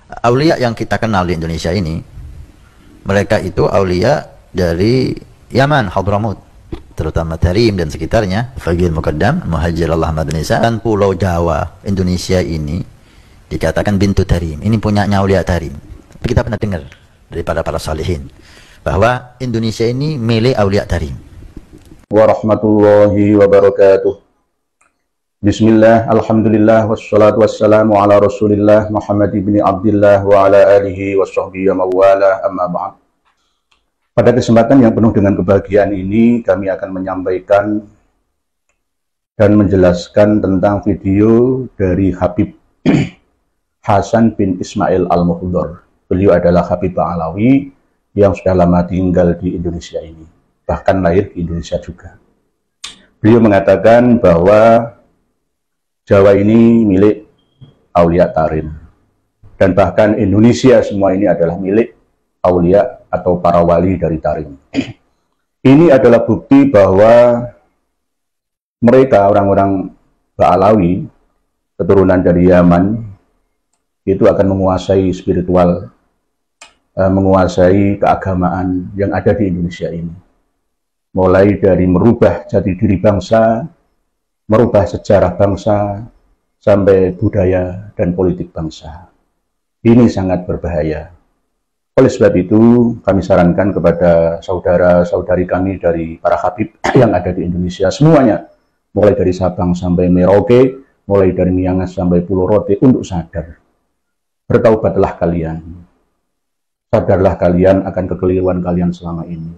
Aulia yang kita kenal di Indonesia ini, mereka itu aulia dari Yaman, Hadramut, terutama Tarim dan sekitarnya, Faqih Muqaddam, Muhajir Allah Madinisa, dan Pulau Jawa Indonesia ini dikatakan bintu Tarim. Ini punyanya aulia Tarim. Kita pernah dengar dari para salihin bahwa Indonesia ini milik aulia Tarim. Warahmatullahi wabarakatuh. Bismillah, alhamdulillah, wassalatu wassalamu ala rasulillah Muhammad ibn Abdillah wa ala alihi wa sahbihi wa mawala, amma ba'd. Pada kesempatan yang penuh dengan kebahagiaan ini, kami akan menyampaikan dan menjelaskan tentang video dari Habib Hasan bin Ismail Al-Muhdhar. Beliau adalah Habib Ba'alawi yang sudah lama tinggal di Indonesia ini, bahkan lahir di Indonesia juga. Beliau mengatakan bahwa Jawa ini milik Aulia Tarim, dan bahkan Indonesia semua ini adalah milik Aulia atau para wali dari Tarim. Ini adalah bukti bahwa mereka, orang-orang Ba'alawi, keturunan dari Yaman, itu akan menguasai spiritual, menguasai keagamaan yang ada di Indonesia ini. Mulai dari merubah jati diri bangsa, merubah sejarah bangsa, sampai budaya dan politik bangsa. Ini sangat berbahaya. Oleh sebab itu, kami sarankan kepada saudara-saudari kami dari para habib yang ada di Indonesia semuanya, mulai dari Sabang sampai Merauke, mulai dari Miangas sampai Pulau Rote, untuk sadar. Bertaubatlah kalian. Sadarlah kalian akan kekeliruan kalian selama ini.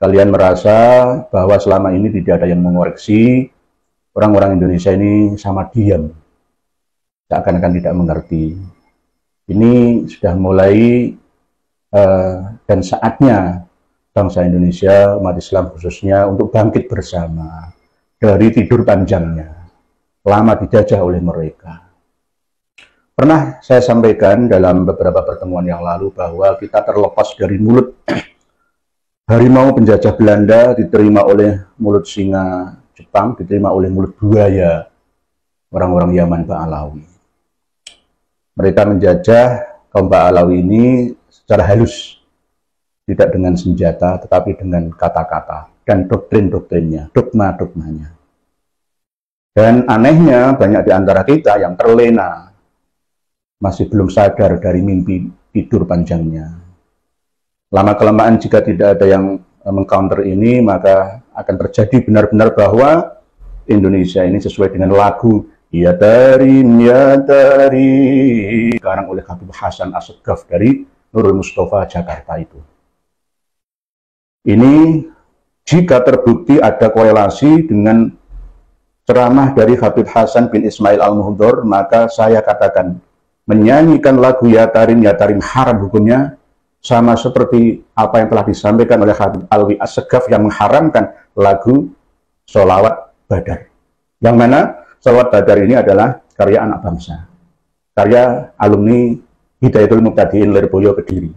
Kalian merasa bahwa selama ini tidak ada yang mengoreksi. Orang-orang Indonesia ini sama diam, seakan-akan tidak mengerti. Ini sudah mulai dan saatnya bangsa Indonesia, umat Islam khususnya, untuk bangkit bersama dari tidur panjangnya, lama dijajah oleh mereka. Pernah saya sampaikan dalam beberapa pertemuan yang lalu bahwa kita terlepas dari mulut harimau penjajah Belanda, diterima oleh mulut singa Jepang, diterima oleh mulut buaya orang-orang Yaman Ba'alawi. Mereka menjajah kaum Ba'alawi ini secara halus, tidak dengan senjata, tetapi dengan kata-kata dan doktrin-doktrinnya, dogma-dogmanya. Dan anehnya, banyak di antara kita yang terlena, masih belum sadar dari mimpi tidur panjangnya. Lama-kelamaan jika tidak ada yang mengcounter ini, maka akan terjadi benar-benar bahwa Indonesia ini sesuai dengan lagu Ya Tarim, Ya Tarim, sekarang oleh Habib Hasan Assegaf dari Nurul Mustafa Jakarta itu. Ini jika terbukti ada korelasi dengan ceramah dari Habib Hasan bin Ismail Al-Muhdhar, maka saya katakan menyanyikan lagu Ya Tarim haram hukumnya, sama seperti apa yang telah disampaikan oleh Habib Alwi Assegaf yang mengharamkan lagu Sholawat Badar. Yang mana Sholawat Badar ini adalah karya anak bangsa, karya alumni Hidayatul Muqtadiin Lirboyo Kediri.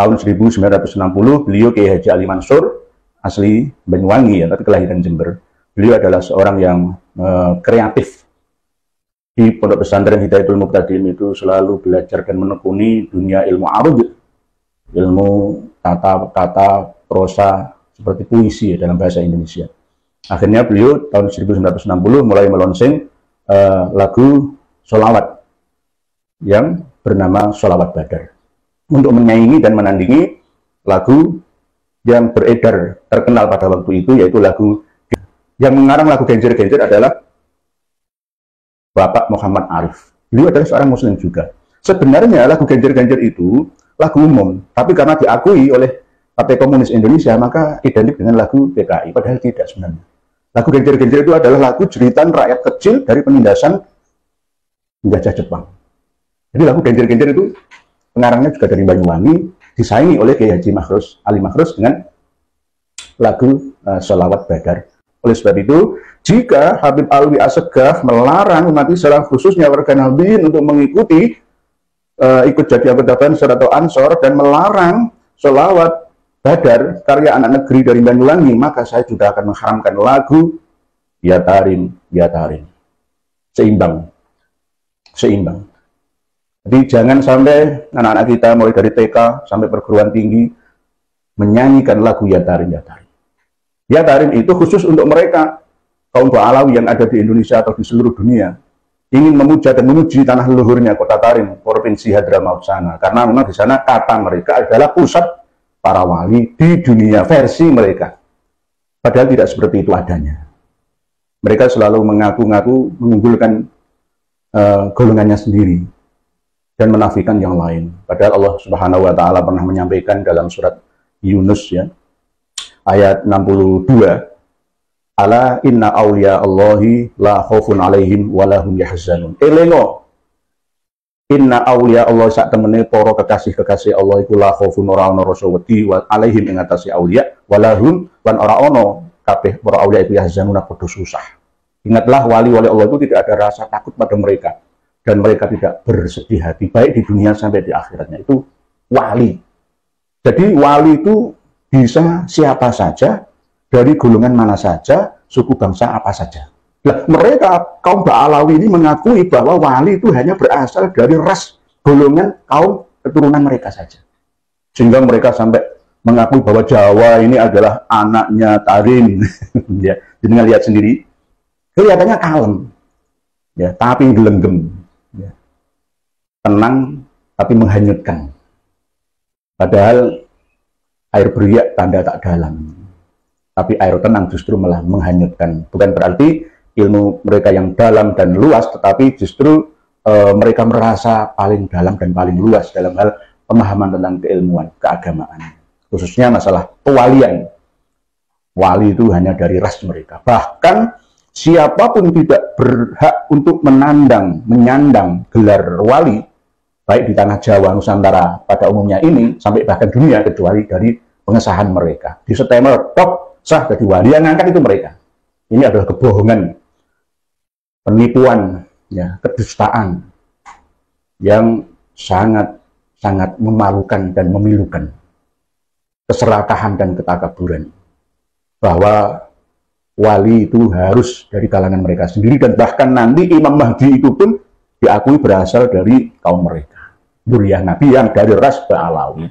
Tahun 1960, beliau Kiai Haji Ali Mansur, asli Banyuwangi ya, tapi kelahiran Jember. Beliau adalah seorang yang kreatif. Di pondok pesantren Hidayatul Muqtadiin itu selalu belajar dan menekuni dunia ilmu arud, ilmu kata prosa seperti puisi ya, dalam bahasa Indonesia. Akhirnya beliau tahun 1960 mulai melonsing lagu sholawat yang bernama Sholawat Badar, untuk menyaingi dan menandingi lagu yang beredar terkenal pada waktu itu, yaitu lagu yang mengarang lagu Genjer-Genjer adalah Bapak Muhammad Arif. Beliau adalah seorang muslim juga. Sebenarnya lagu Genjer-Genjer itu lagu umum, tapi karena diakui oleh Partai Komunis Indonesia, maka identik dengan lagu PKI, padahal tidak sebenarnya. Lagu Genjer-Genjer itu adalah lagu jeritan rakyat kecil dari penindasan penjajah Jepang. Jadi lagu Genjer-Genjer itu pengarangnya juga dari Banyuwangi, disaingi oleh Kiai Haji Ali Makhrus dengan lagu Sholawat Badar. Oleh sebab itu, jika Habib Alwi Assegaf melarang umat Islam khususnya warga Nahdliyin untuk mengikuti ikut jadi anggota Banser atau Ansor, dan melarang Sholawat Badar karya anak negeri dari Banyuwangi, maka saya juga akan mengharamkan lagu Ya Tarim, Ya Tarim. Seimbang. Jadi jangan sampai anak-anak kita mulai dari TK sampai perguruan tinggi menyanyikan lagu Ya Tarim, Ya Tarim. Ya Tarim itu khusus untuk mereka, kaum Ba'alawi yang ada di Indonesia atau di seluruh dunia, ingin memuja dan memuji tanah leluhurnya Kota Tarim, Provinsi Hadramaut sana. Karena memang di sana kata mereka adalah pusat para wali di dunia versi mereka. Padahal tidak seperti itu adanya. Mereka selalu mengaku-ngaku mengunggulkan golongannya sendiri dan menafikan yang lain. Padahal Allah Subhanahu wa taala pernah menyampaikan dalam surat Yunus ya, ayat 62, ala inna awliya Allahi la khaufun alaihim walahum yahzanun. Elengo, inna awliya Allah sak temene para kekasih-kekasih Allah iku la khaufun ora ana rasa wedi alaihim ing atase awliya walahum lan ora ana kabeh para awliya itu yahzanun padha susah. Ingatlah wali-wali Allah itu tidak ada rasa takut pada mereka dan mereka tidak bersedih hati baik di dunia sampai di akhiratnya. Itu wali. Jadi wali itu bisa siapa saja, dari golongan mana saja, suku bangsa apa saja. Nah, mereka kaum Ba'alawi ini mengakui bahwa wali itu hanya berasal dari ras golongan kaum keturunan mereka saja. Sehingga mereka sampai mengakui bahwa Jawa ini adalah anaknya Tarim. Ya, jadi lihat sendiri, kelihatannya kalem, ya, tapi gelenggem, ya. Tenang tapi menghanyutkan. Padahal air beriak tanda tak dalam, tapi air tenang justru malah menghanyutkan. Bukan berarti ilmu mereka yang dalam dan luas, tetapi justru mereka merasa paling dalam dan paling luas dalam hal pemahaman tentang keilmuan, keagamaan. Khususnya masalah kewalian. Wali itu hanya dari ras mereka. Bahkan siapapun tidak berhak untuk menyandang gelar wali, baik di tanah Jawa, Nusantara pada umumnya ini, sampai bahkan dunia, kecuali dari pengesahan mereka. Di September, top, sah jadi wali, yang ngangkat itu mereka. Ini adalah kebohongan, penipuan, ya, kedustaan, yang sangat memalukan dan memilukan. Keserakahan dan ketakaburan. Bahwa wali itu harus dari kalangan mereka sendiri, dan bahkan nanti Imam Mahdi itu pun diakui berasal dari kaum mereka. Dzurriyyah Nabi yang dari ras Ba'alawi.